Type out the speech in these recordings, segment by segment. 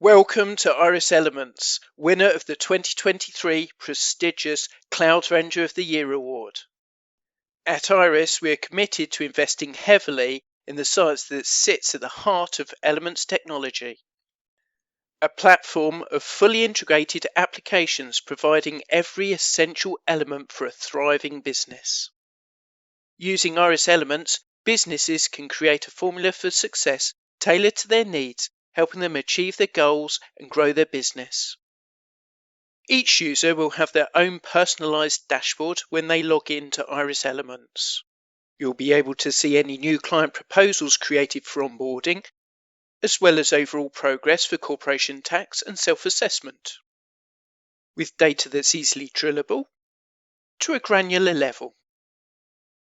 Welcome to Iris Elements, winner of the 2023 prestigious Cloud Ranger of the Year award. At Iris, we are committed to investing heavily in the science that sits at the heart of Elements technology, a platform of fully integrated applications providing every essential element for a thriving business. Using Iris Elements, businesses can create a formula for success tailored to their needs, helping them achieve their goals and grow their business. Each user will have their own personalized dashboard when they log into Iris Elements. You'll be able to see any new client proposals created for onboarding, as well as overall progress for corporation tax and self-assessment, with data that's easily drillable to a granular level.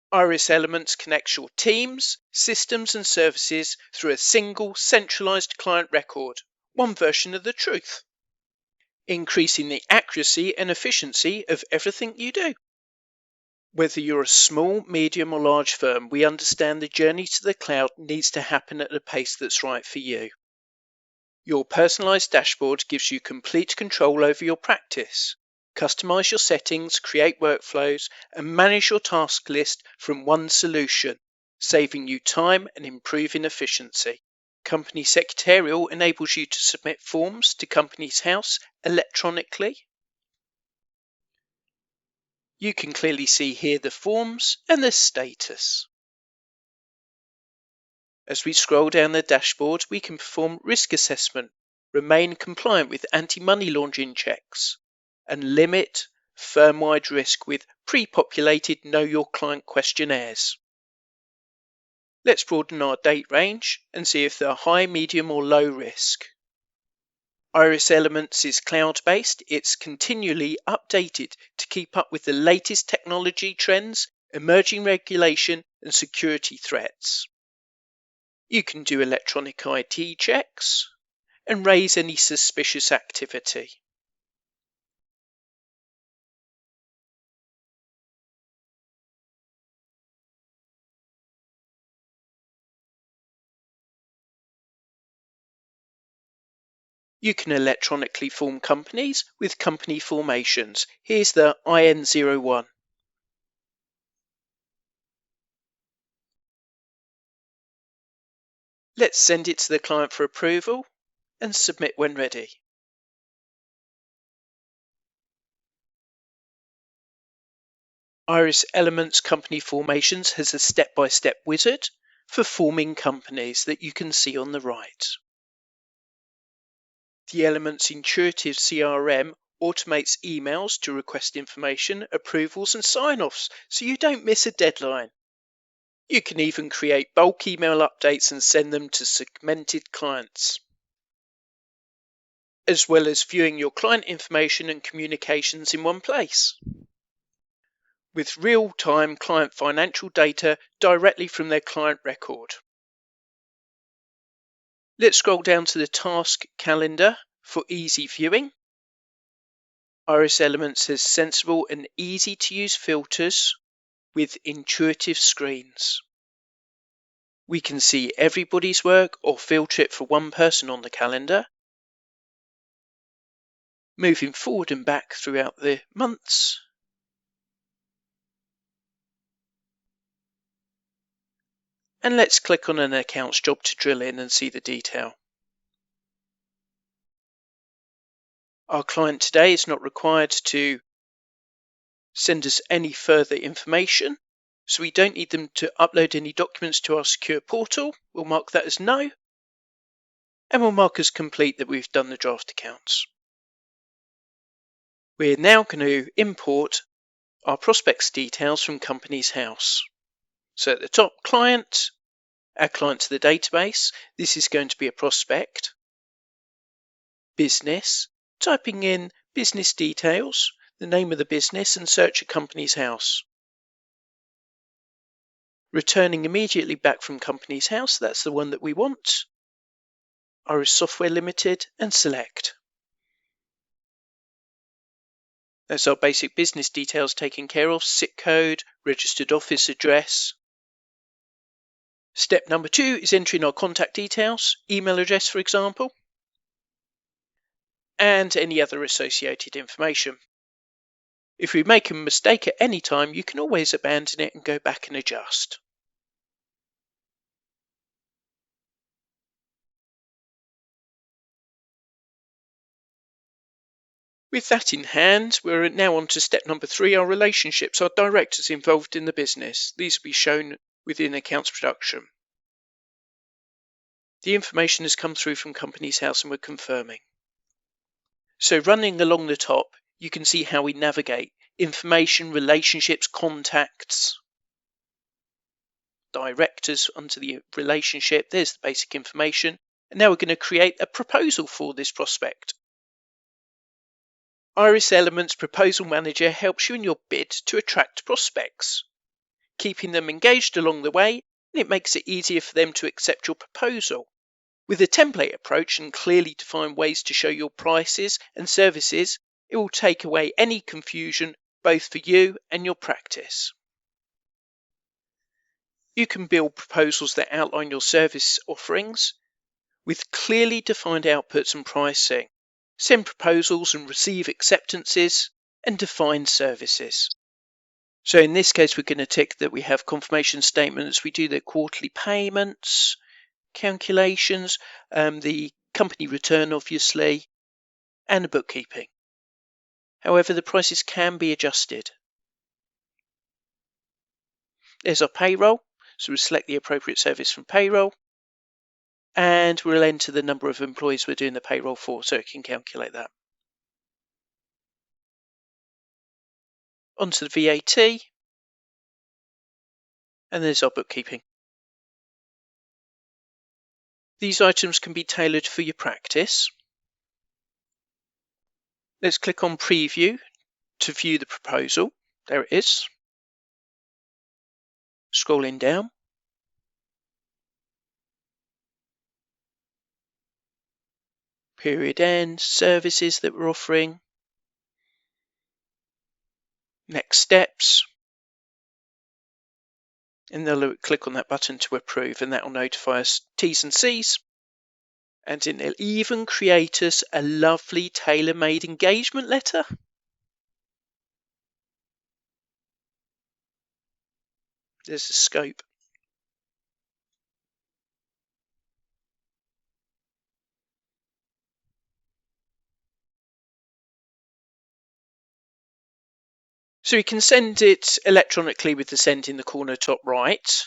Iris Elements connects your teams, systems and services through a single centralized client record, one version of the truth, increasing the accuracy and efficiency of everything you do. Whether you're a small, medium or large firm, we understand the journey to the cloud needs to happen at a pace that's right for you. Your personalized dashboard gives you complete control over your practice. Customize your settings, create workflows, and manage your task list from one solution, saving you time and improving efficiency. Company Secretarial enables you to submit forms to Companies House electronically. You can clearly see here the forms and the status. As we scroll down the dashboard, we can perform risk assessment, remain compliant with anti-money laundering checks, and limit firm-wide risk with pre-populated Know Your Client questionnaires. Let's broaden our date range and see if they're high, medium or low risk. Iris Elements is cloud-based. It's continually updated to keep up with the latest technology trends, emerging regulation and security threats. You can do electronic ID checks and raise any suspicious activity. You can electronically form companies with company formations. Here's the IN01. Let's send it to the client for approval and submit when ready. Iris Elements Company Formations has a step-by-step wizard for forming companies that you can see on the right. The Elements Intuitive CRM automates emails to request information, approvals and sign-offs so you don't miss a deadline. You can even create bulk email updates and send them to segmented clients, as well as viewing your client information and communications in one place, with real-time client financial data directly from their client record. Let's scroll down to the task calendar for easy viewing. Iris Elements has sensible and easy to use filters with intuitive screens. We can see everybody's work or filter it for one person on the calendar, moving forward and back throughout the months, and let's click on an accounts job to drill in and see the detail. Our client today is not required to send us any further information, so we don't need them to upload any documents to our secure portal. We'll mark that as no, and we'll mark as complete that we've done the draft accounts. We're now going to import our prospects details from Companies House. So at the top, client, add client to the database. This is going to be a prospect. Business, typing in business details, the name of the business, and search a Companies House. Returning immediately back from Companies House, that's the one that we want. Iris Software Limited, and select. That's our basic business details taken care of, SIC code, registered office address. Step number 2 is entering our contact details, email address for example. and any other associated information. If we make a mistake at any time, you can always abandon it and go back and adjust. With that in hand, we're now on to step number 3, our relationships, our directors involved in the business. These will be shown within accounts production. The information has come through from Companies House and we're confirming. So running along the top, you can see how we navigate information, relationships, contacts, directors under the relationship. There's the basic information. And now we're going to create a proposal for this prospect. Iris Element's Proposal Manager helps you in your bid to attract prospects, keeping them engaged along the way, and it makes it easier for them to accept your proposal. With a template approach and clearly defined ways to show your prices and services, it will take away any confusion both for you and your practice. You can build proposals that outline your service offerings with clearly defined outputs and pricing, send proposals and receive acceptances, and define services. So in this case, we're going to tick that we have confirmation statements, we do the quarterly payments, calculations, the company return obviously, and the bookkeeping. However, the prices can be adjusted. There's our payroll, so we'll select the appropriate service from payroll, and we'll enter the number of employees we're doing the payroll for so it can calculate that. Onto the VAT, and there's our bookkeeping. These items can be tailored for your practice. Let's click on Preview to view the proposal. There it is. Scrolling down. Period end, services that we're offering. Next steps. And then click on that button to approve, and that will notify us T's and C's. And it'll even create us a lovely tailor-made engagement letter. There's the scope. So you can send it electronically with the send in the corner top right,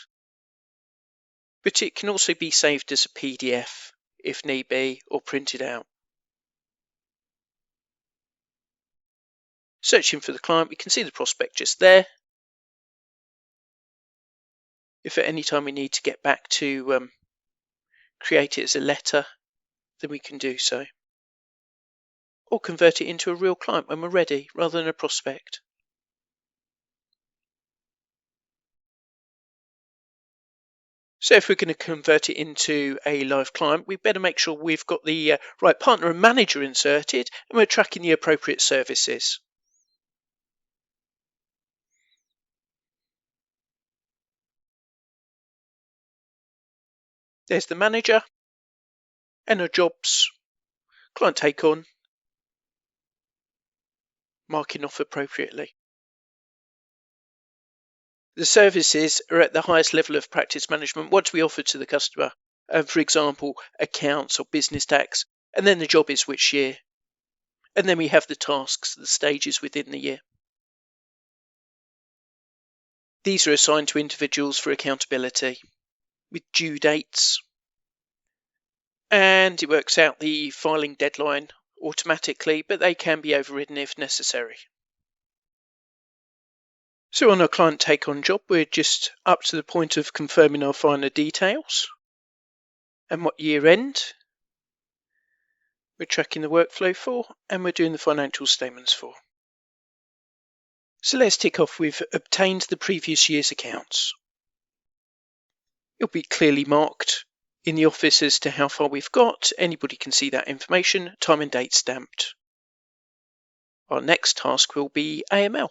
but it can also be saved as a PDF if need be, or printed out. Searching for the client, we can see the prospect just there. If at any time we need to get back to create it as a letter, then we can do so. Or convert it into a real client when we're ready, rather than a prospect. So if we're going to convert it into a live client, we better make sure we've got the right partner and manager inserted, and we're tracking the appropriate services. There's the manager and our jobs, client take on, marking off appropriately. The services are at the highest level of practice management. What do we offer to the customer? For example, accounts or business tax, and then the job is which year. And then we have the tasks, the stages within the year. These are assigned to individuals for accountability with due dates. And it works out the filing deadline automatically, but they can be overridden if necessary. So on our client take on job, we're just up to the point of confirming our finer details and what year end we're tracking the workflow for, and we're doing the financial statements for. So let's tick off we've obtained the previous year's accounts. It'll be clearly marked in the office as to how far we've got. Anybody can see that information, time and date stamped. Our next task will be AML.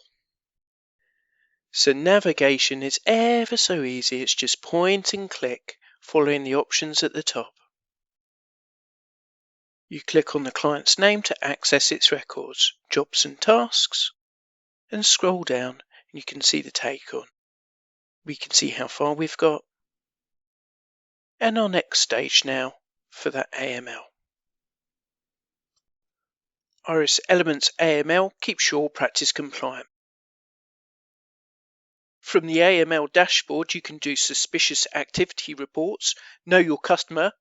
So navigation is ever so easy. It's just point and click, following the options at the top. You click on the client's name to access its records, jobs and tasks, and scroll down and you can see the take on. We can see how far we've got and our next stage now for that AML. Iris Elements AML keeps your practice compliant. From the AML dashboard, you can do suspicious activity reports, know your customer,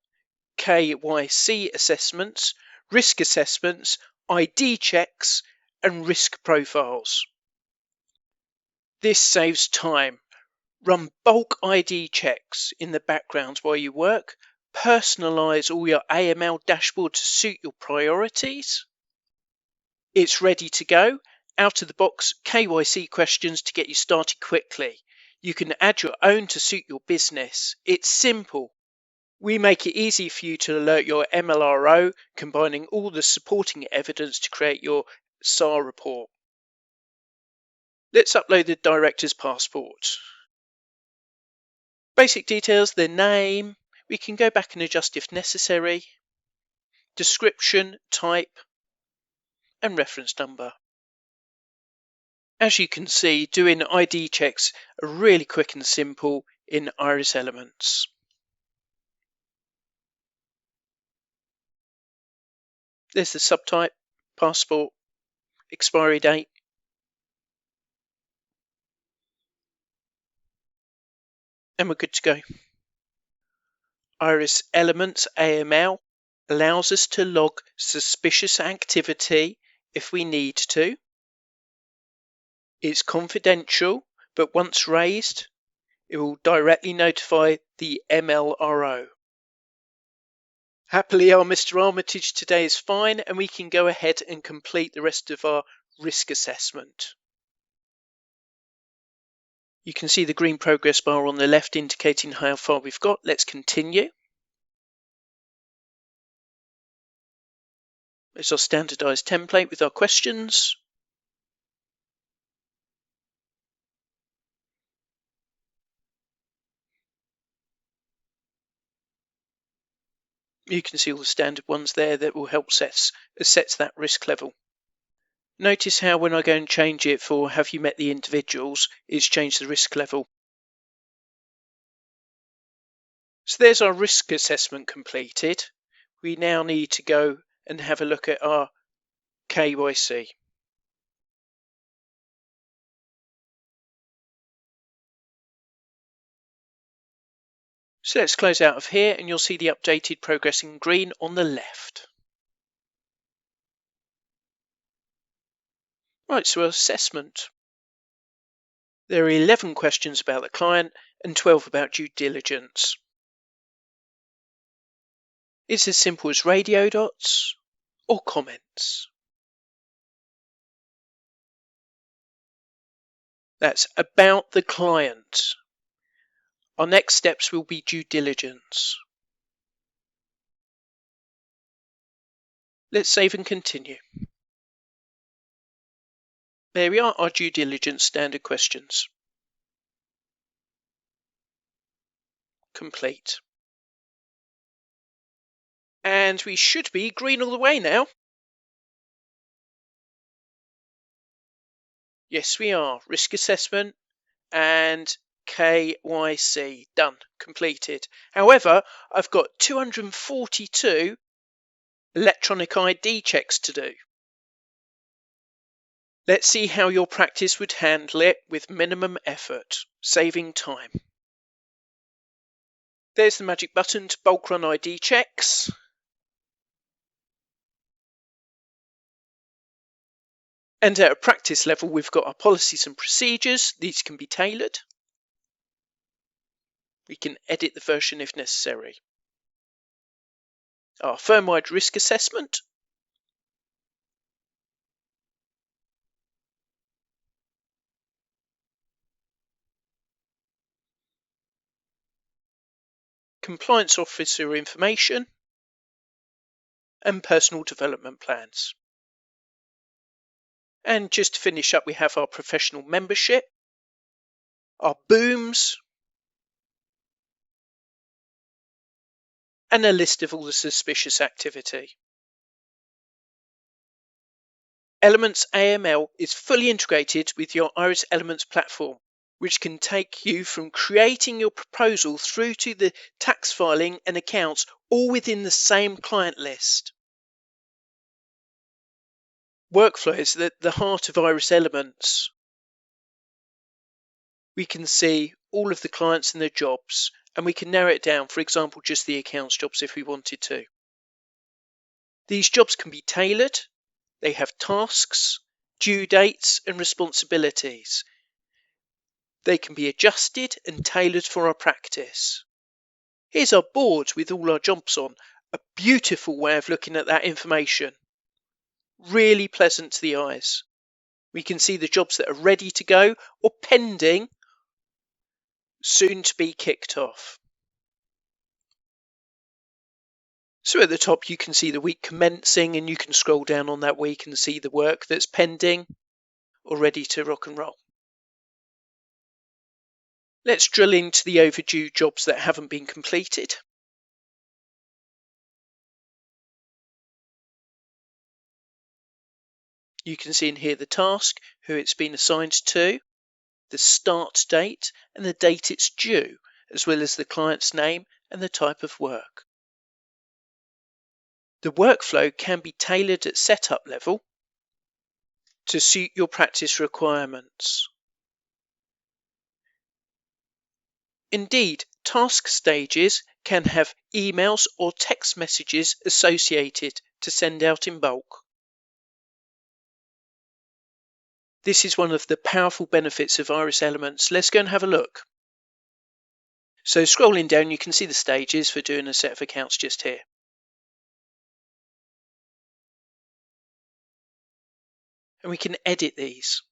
KYC assessments, risk assessments, ID checks, and risk profiles. This saves time. Run bulk ID checks in the background while you work, personalize all your AML dashboard to suit your priorities. It's ready to go. Out of the box KYC questions to get you started quickly. You can add your own to suit your business. It's simple. We make it easy for you to alert your MLRO, combining all the supporting evidence to create your SAR report. Let's upload the director's passport. Basic details, their name. We can go back and adjust if necessary. Description, type, and reference number. As you can see, doing ID checks are really quick and simple in Iris Elements. There's the subtype, passport, expiry date, and we're good to go. Iris Elements AML allows us to log suspicious activity if we need to. It's confidential, but once raised, it will directly notify the MLRO. Happily, our Mr. Armitage today is fine, and we can go ahead and complete the rest of our risk assessment. You can see the green progress bar on the left indicating how far we've got. Let's continue. There's our standardized template with our questions. You can see all the standard ones there that will help assess that risk level. Notice how when I go and change it for have you met the individuals, it's changed the risk level. So there's our risk assessment completed. We now need to go and have a look at our KYC. So let's close out of here and you'll see the updated progress in green on the left. Right, so assessment. There are 11 questions about the client and 12 about due diligence. It's as simple as radio dots or comments. That's about the client. Our next steps will be due diligence. Let's save and continue. There we are, our due diligence standard questions. Complete. And we should be green all the way now. Yes, we are. Risk assessment and KYC done, completed. However, I've got 242 electronic ID checks to do. Let's see how your practice would handle it with minimum effort, saving time. There's the magic button to bulk run ID checks. And at a practice level, we've got our policies and procedures. These can be tailored. We can edit the version if necessary. Our firm-wide risk assessment. Compliance officer information. And personal development plans. And just to finish up, we have our professional membership, our booms, and a list of all the suspicious activity. Elements AML is fully integrated with your Iris Elements platform, which can take you from creating your proposal through to the tax filing and accounts, all within the same client list. Workflow is at the heart of Iris Elements. We can see all of the clients and their jobs, and we can narrow it down, for example, just the accounts jobs if we wanted to. These jobs can be tailored, they have tasks, due dates, and responsibilities. They can be adjusted and tailored for our practice. Here's our board with all our jobs on, a beautiful way of looking at that information. Really pleasant to the eyes. We can see the jobs that are ready to go or pending, soon to be kicked off. So at the top you can see the week commencing, and you can scroll down on that week and see the work that's pending or ready to rock and roll. Let's drill into the overdue jobs that haven't been completed. You can see in here the task, who it's been assigned to, the start date and the date it's due, as well as the client's name and the type of work. The workflow can be tailored at setup level to suit your practice requirements. Indeed, task stages can have emails or text messages associated to send out in bulk. This is one of the powerful benefits of Iris Elements. Let's go and have a look. So scrolling down, you can see the stages for doing a set of accounts just here. And we can edit these.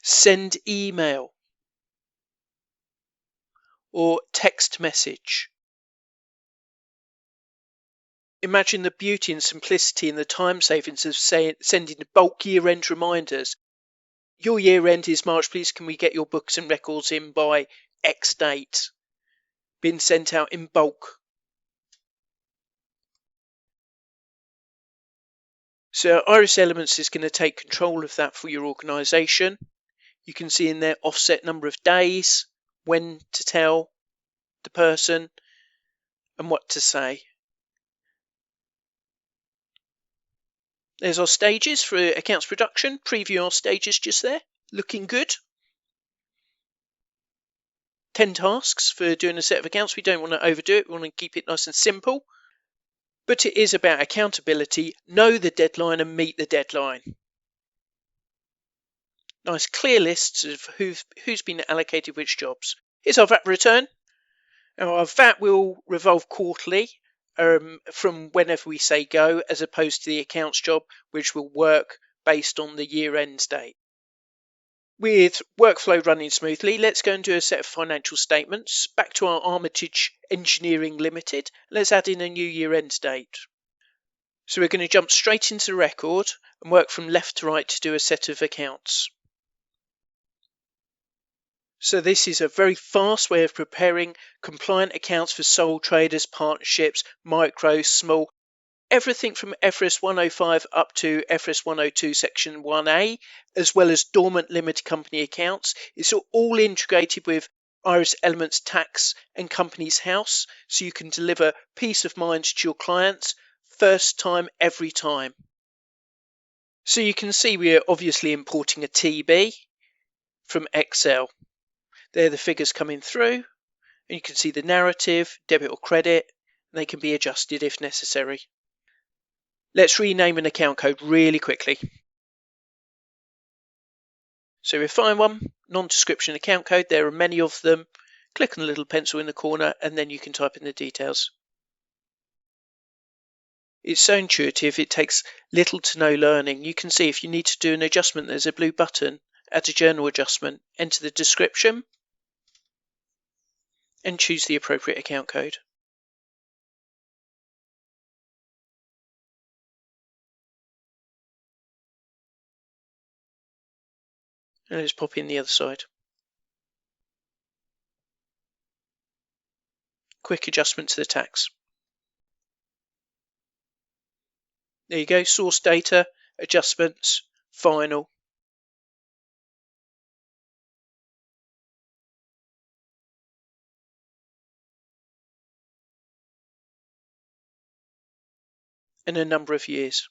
Send email or text message. Imagine the beauty and simplicity and the time savings of sending bulk year-end reminders. Your year-end is March, please can we get your books and records in by X date? Being sent out in bulk. So Iris Elements is going to take control of that for your organisation. You can see in there offset number of days, when to tell the person, and what to say. There's our stages for accounts production. Preview our stages just there. Looking good. 10 tasks for doing a set of accounts. We don't want to overdo it. We want to keep it nice and simple. But it is about accountability. Know the deadline and meet the deadline. Nice clear lists of who's been allocated which jobs. Here's our VAT return. Now our VAT will revolve quarterly from whenever we say go, as opposed to the accounts job, which will work based on the year-end date. With workflow running smoothly, let's go and do a set of financial statements. Back to our Armitage Engineering Limited. Let's add in a new year-end date. So we're going to jump straight into the record and work from left to right to do a set of accounts. So this is a very fast way of preparing compliant accounts for sole traders, partnerships, micro, small, everything from FRS 105 up to FRS 102 section 1A, as well as dormant limited company accounts. It's all integrated with Iris Elements Tax and Companies House, so you can deliver peace of mind to your clients first time, every time. So you can see we are obviously importing a TB from Excel. There are the figures coming through, and you can see the narrative, debit or credit, and they can be adjusted if necessary. Let's rename an account code really quickly. So we find one, non-description account code. There are many of them. Click on the little pencil in the corner, and then you can type in the details. It's so intuitive, it takes little to no learning. You can see if you need to do an adjustment, there's a blue button, add a journal adjustment, enter the description, and choose the appropriate account code. And let's pop in the other side. Quick adjustment to the tax. There you go, source data, adjustments, final. And a number of years.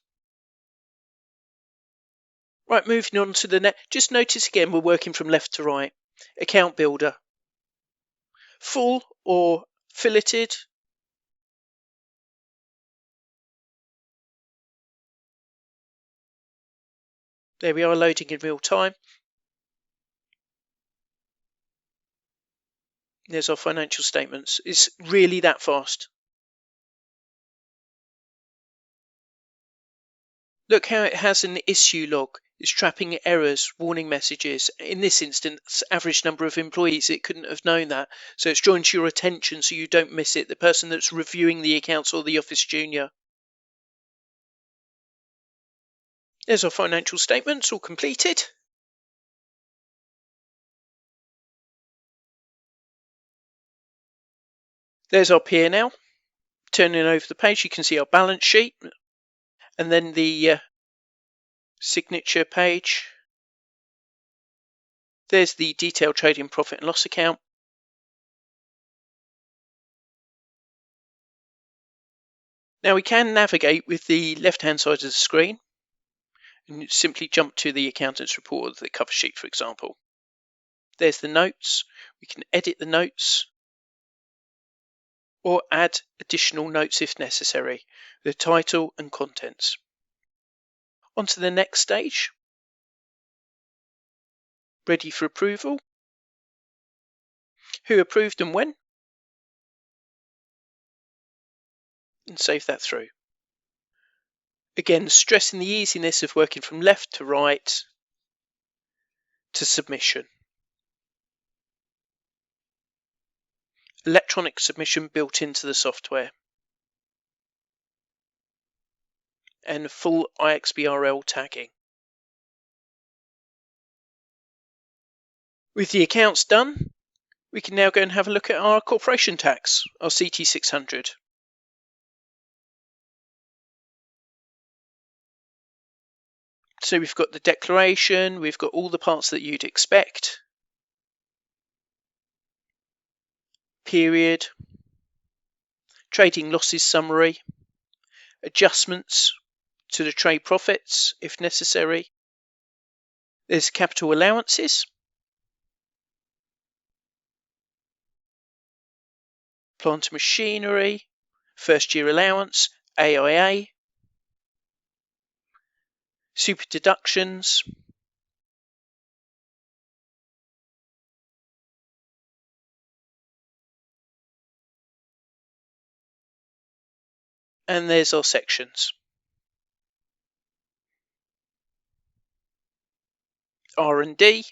Right, moving on to the next. Just notice again, we're working from left to right. Account builder. Full or filleted. There we are, loading in real time. There's our financial statements. It's really that fast. Look how it has an issue log. It's trapping errors, warning messages. In this instance, average number of employees, it couldn't have known that. So it's drawn to your attention so you don't miss it. The person that's reviewing the accounts or the office junior. There's our financial statements all completed. There's our P&L. Turning over the page, you can see our balance sheet and then the signature page. There's the detailed trading profit and loss account. Now we can navigate with the left-hand side of the screen and simply jump to the accountant's report or the cover sheet, for example. There's the notes. We can edit the notes or add additional notes if necessary, the title and contents. On to the next stage. Ready for approval. Who approved and when? And save that through. Again, stressing the easiness of working from left to right to submission. Electronic submission built into the software. And full IXBRL tagging. With the accounts done, we can now go and have a look at our corporation tax, our CT600. So we've got the declaration, we've got all the parts that you'd expect. Period. Trading losses summary. Adjustments to the trade profits if necessary. There's capital allowances. Plant and machinery. First year allowance. AIA. Super deductions. And there's our sections. R&D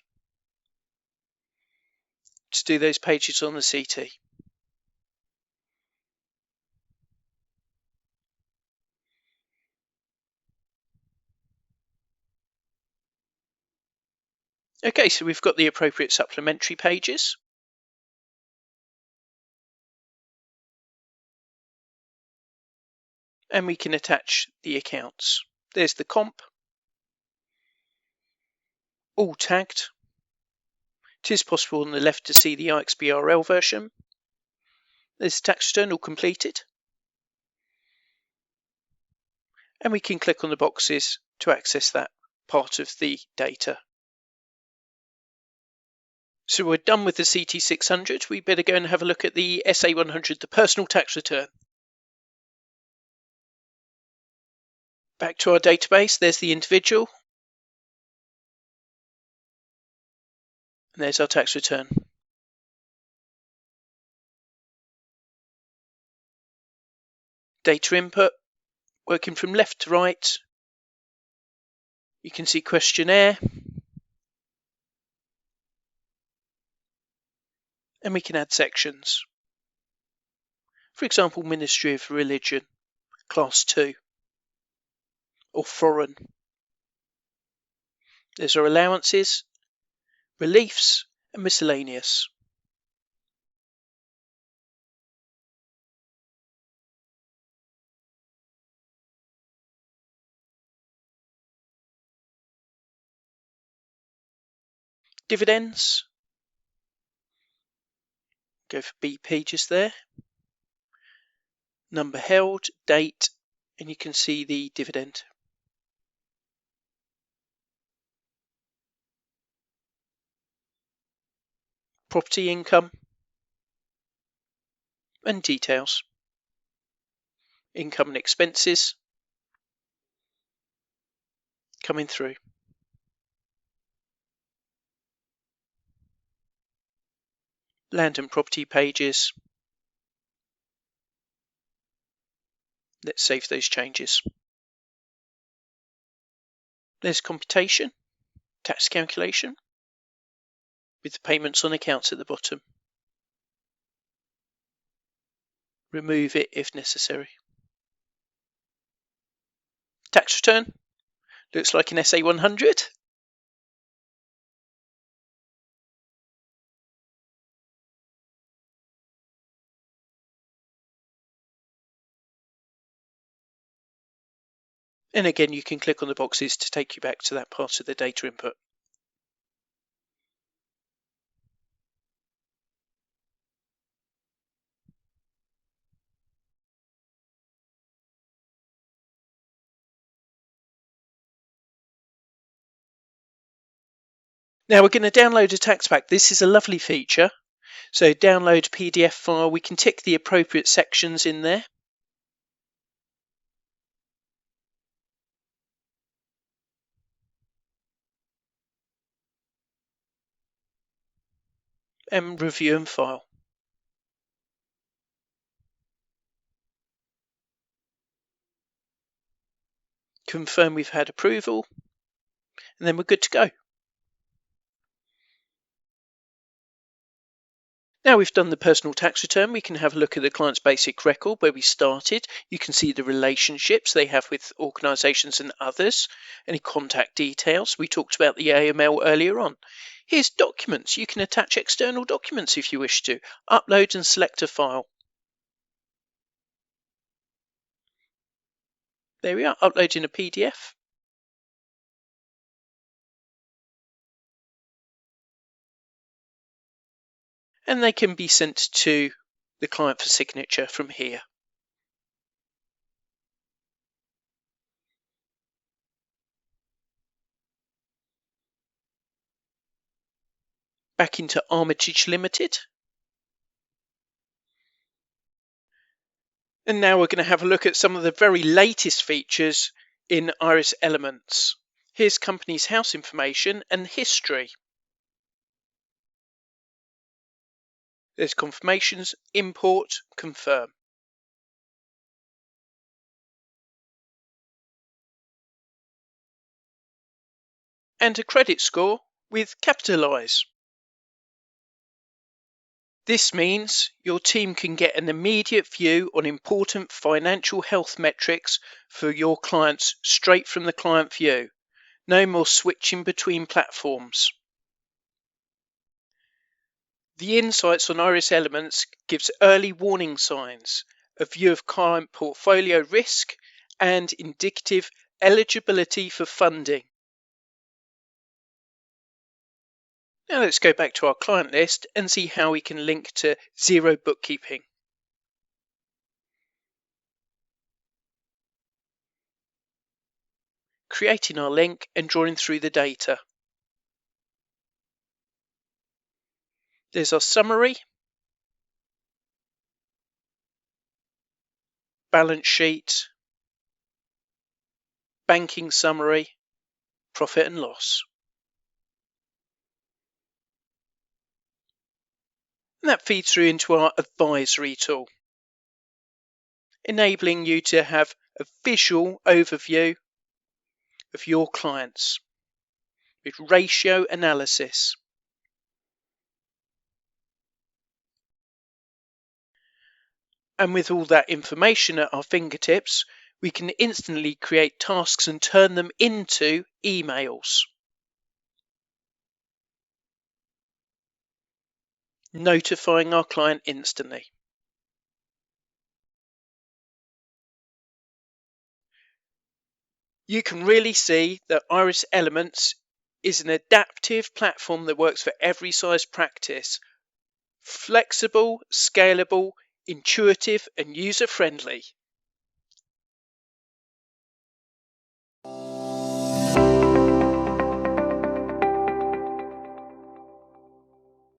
to do those pages on the CT. Okay, so we've got the appropriate supplementary pages. And we can attach the accounts. There's the comp. All tagged. It is possible on the left to see the IXBRL version. There's tax return all completed. And we can click on the boxes to access that part of the data. So we're done with the CT600. We better go and have a look at the SA100, the personal tax return. Back to our database, there's the individual. And there's our tax return. Data input, working from left to right. You can see questionnaire. And we can add sections. For example, Ministry of Religion, Class 2, or Foreign. There's our allowances, reliefs, and miscellaneous. Dividends, go for BP just there. Number held, date, and you can see the dividend. Property income and details. Income and expenses coming through. Land and property pages. Let's save those changes. There's computation, tax calculation, with the payments on accounts at the bottom. Remove it if necessary. Tax return, looks like an SA 100. And again, you can click on the boxes to take you back to that part of the data input. Now we're going to download a tax pack. This is a lovely feature. So download PDF file, we can tick the appropriate sections in there. And review and file. Confirm we've had approval, and then we're good to go. Now we've done the personal tax return, we can have a look at the client's basic record where we started. You can see the relationships they have with organisations and others, any contact details. We talked about the AML earlier on. Here's documents. You can attach external documents if you wish to. Upload and select a file. There we are, uploading a PDF. And they can be sent to the client for signature from here. Back into Armitage Limited. And now we're going to have a look at some of the very latest features in Iris Elements. Here's company's house information and history. There's confirmations, import, confirm. And a credit score with Capitalise. This means your team can get an immediate view on important financial health metrics for your clients straight from the client view. No more switching between platforms. The insights on Iris Elements gives early warning signs, a view of client portfolio risk, and indicative eligibility for funding. Now let's go back to our client list and see how we can link to Zero Bookkeeping. Creating our link and drawing through the data. There's our summary, balance sheet, banking summary, profit and loss. And that feeds through into our advisory tool, enabling you to have a visual overview of your clients with ratio analysis. And with all that information at our fingertips, we can instantly create tasks and turn them into emails. Notifying our client instantly. You can really see that Iris Elements is an adaptive platform that works for every size practice. Flexible, scalable, intuitive, and user-friendly.